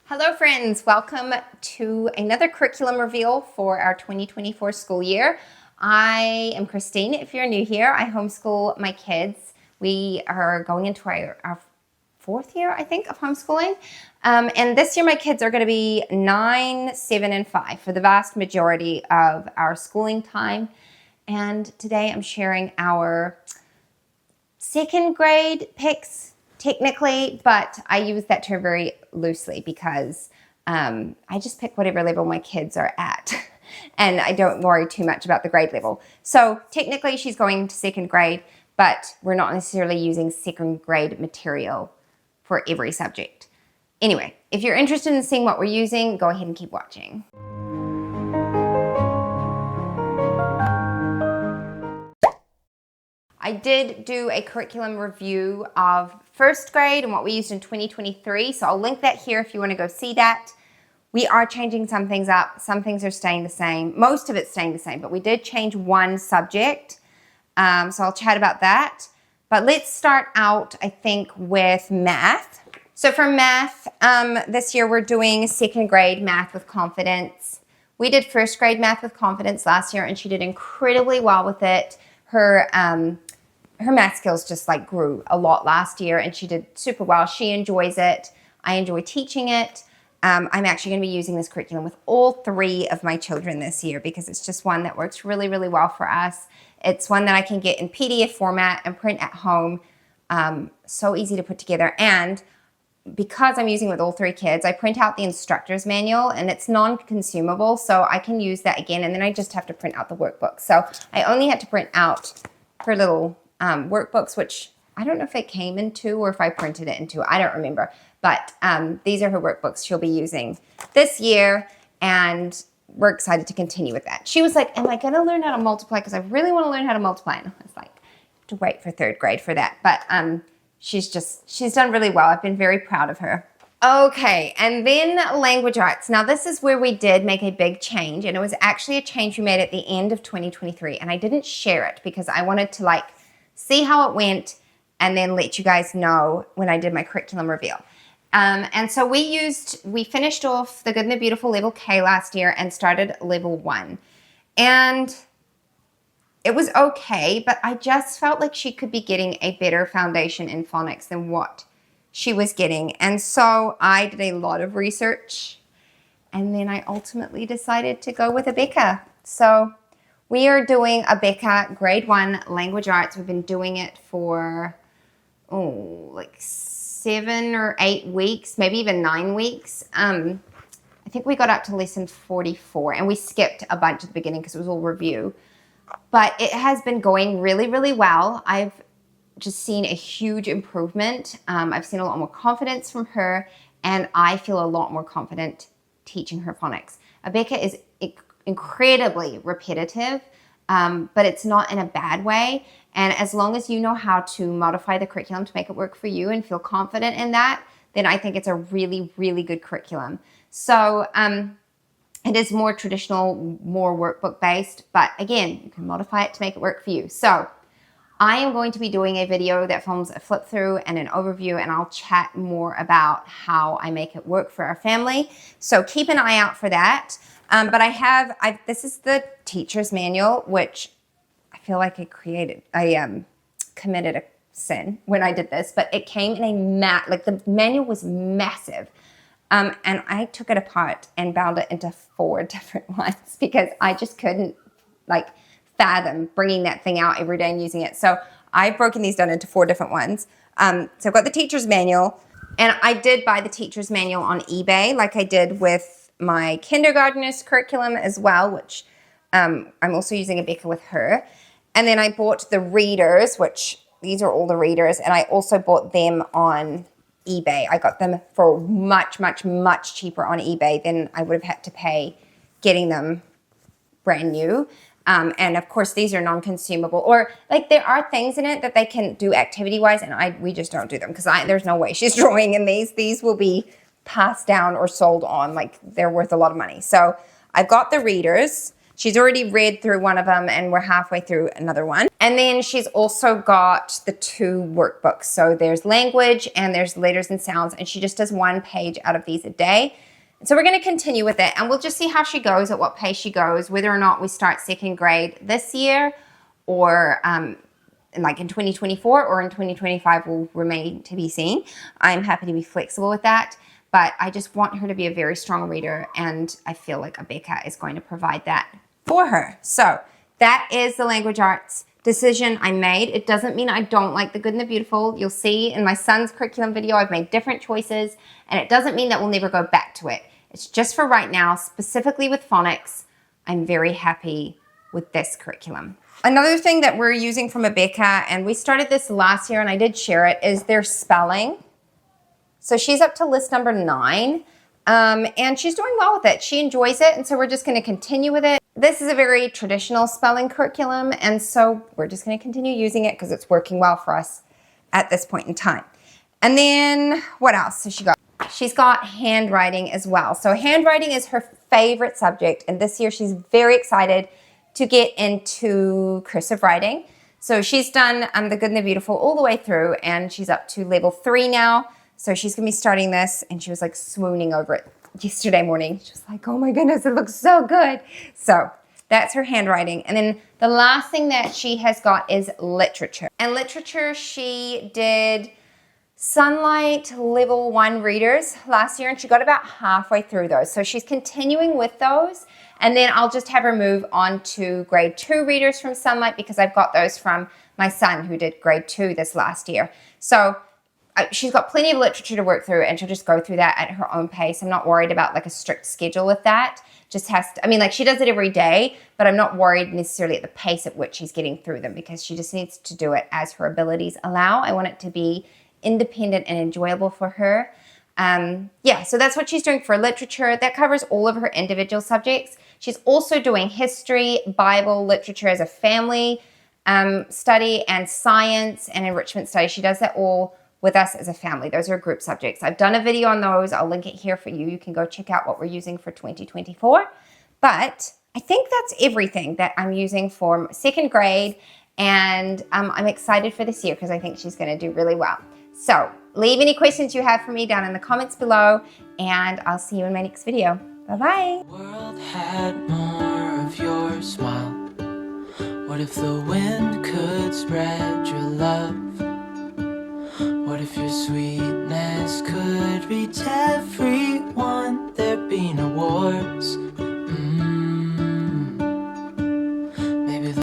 Hello friends, welcome to another curriculum reveal for our 2024 school year. I am Christine. If you're new here, I homeschool my kids. We are going into our fourth year, I think, of homeschooling. And this year my kids are going to be 9, 7, and 5 for the vast majority of our schooling time. And today I'm sharing our second grade picks, technically, but I use that term very loosely because I just pick whatever level my kids are at and I don't worry too much about the grade level. So technically she's going to second grade, but we're not necessarily using second grade material for every subject. Anyway, if you're interested in seeing what we're using, go ahead and keep watching. I did do a curriculum review of first grade and what we used in 2023, so I'll link that here if you want to go see that. We are changing some things up. Some things are staying the same. Most of it's staying the same, but we did change one subject, so I'll chat about that. But let's start out, I think, with math. So for math, this year we're doing second grade math with confidence. We did first grade math with confidence last year, and she did incredibly well with it. Her math skills just grew a lot last year and she did super well. She enjoys it. I enjoy teaching it. I'm actually going to be using this curriculum with all 3 of my children this year because it's just one that works really, really well for us. It's one that I can get in PDF format and print at home. So easy to put together. And because I'm using it with all 3 kids, I print out the instructor's manual and it's non-consumable. So I can use that again. And then I just have to print out the workbook. So I only had to print out her little workbooks, which I don't know if it came in 2 or if I printed it in 2. I don't remember. But these are her workbooks she'll be using this year, and we're excited to continue with that. She was like, am I going to learn how to multiply? Because I really want to learn how to multiply. And I was like, to wait for 3rd grade for that. But she's done really well. I've been very proud of her. Okay, and then language arts. Now, this is where we did make a big change, and it was actually a change we made at the end of 2023, and I didn't share it because I wanted to see how it went and then let you guys know when I did my curriculum reveal. And so we finished off the Good and the Beautiful level K last year and started level 1. And it was okay, but I just felt like she could be getting a better foundation in phonics than what she was getting. And so I did a lot of research and then I ultimately decided to go with Abeka. So we are doing Abeka grade 1 language arts. We've been doing it for 7 or 8 weeks, maybe even 9 weeks. I think we got up to lesson 44 and we skipped a bunch at the beginning because it was all review. But it has been going really, really well. I've just seen a huge improvement. I've seen a lot more confidence from her and I feel a lot more confident teaching her phonics. Abeka is incredibly repetitive, but it's not in a bad way. And as long as you know how to modify the curriculum to make it work for you and feel confident in that, then I think it's a really, really good curriculum. So it is more traditional, more workbook based, but again, you can modify it to make it work for you. So I am going to be doing a video that films a flip through and an overview, and I'll chat more about how I make it work for our family. So keep an eye out for that. But this is the teacher's manual, which I feel like I committed a sin when I did this, but it came in the manual was massive. And I took it apart and bound it into 4 different ones because I just couldn't fathom bringing that thing out every day and using it. So I've broken these down into 4 different ones. So I've got the teacher's manual, and I did buy the teacher's manual on eBay like I did with my kindergartner's curriculum as well, which I'm also using Abeka with her. And then I bought the readers, which these are all the readers, and I also bought them on eBay. I got them for much, much, much cheaper on eBay than I would have had to pay getting them brand new. And of course, these are non-consumable, or there are things in it that they can do activity-wise, and we just don't do them because there's no way she's drawing in these. These will be passed down or sold on. They're worth a lot of money. So I've got the readers. She's already read through one of them and we're halfway through another one. And then she's also got the 2 workbooks. So there's language and there's letters and sounds, and she just does 1 page out of these a day. So we're going to continue with it, and we'll just see how she goes, at what pace she goes, whether or not we start 2nd grade this year or like in 2024 or in 2025 will remain to be seen. I'm happy to be flexible with that. But I just want her to be a very strong reader, and I feel like Abeka is going to provide that for her. So that is the language arts decision I made. It doesn't mean I don't like the good and the beautiful. You'll see in my son's curriculum video, I've made different choices, and it doesn't mean that we'll never go back to it. It's just for right now, specifically with phonics, I'm very happy with this curriculum. Another thing that we're using from Abeka, and we started this last year and I did share it, is their spelling. So she's up to list number 9, and she's doing well with it. She enjoys it, and so we're just going to continue with it. This is a very traditional spelling curriculum, and so we're just going to continue using it because it's working well for us at this point in time. And then what else has she got? She's got handwriting as well. So handwriting is her favorite subject, and this year she's very excited to get into cursive writing. So she's done the Good and the Beautiful all the way through, and she's up to level 3 now. So she's going to be starting this, and she was like swooning over it yesterday morning. She was like, oh my goodness, it looks so good. So that's her handwriting. And then the last thing that she has got is literature. And literature, she did Sunlight level 1 readers last year, and she got about halfway through those. So she's continuing with those. And then I'll just have her move on to grade 2 readers from Sunlight because I've got those from my son who did grade 2 this last year. So she's got plenty of literature to work through, and she'll just go through that at her own pace. I'm not worried about like a strict schedule with that. Just has to, I mean, like she does it every day, but I'm not worried necessarily at the pace at which she's getting through them because she just needs to do it as her abilities allow. I want it to be independent and enjoyable for her. Yeah, so that's what she's doing for literature. That covers all of her individual subjects. She's also doing history, Bible, literature as a family study, and science and enrichment study. She does that all with us as a family. Those are group subjects. I've done a video on those. I'll link it here for you. You can go check out what we're using for 2024. But I think that's everything that I'm using for 2nd grade, and I'm excited for this year because I think she's going to do really well. So leave any questions you have for me down in the comments below, and I'll see you in my next video. Bye-bye. The world had more of your smile. What if the wind could spread your love? What if your sweetness could reach everyone? There'd be no war.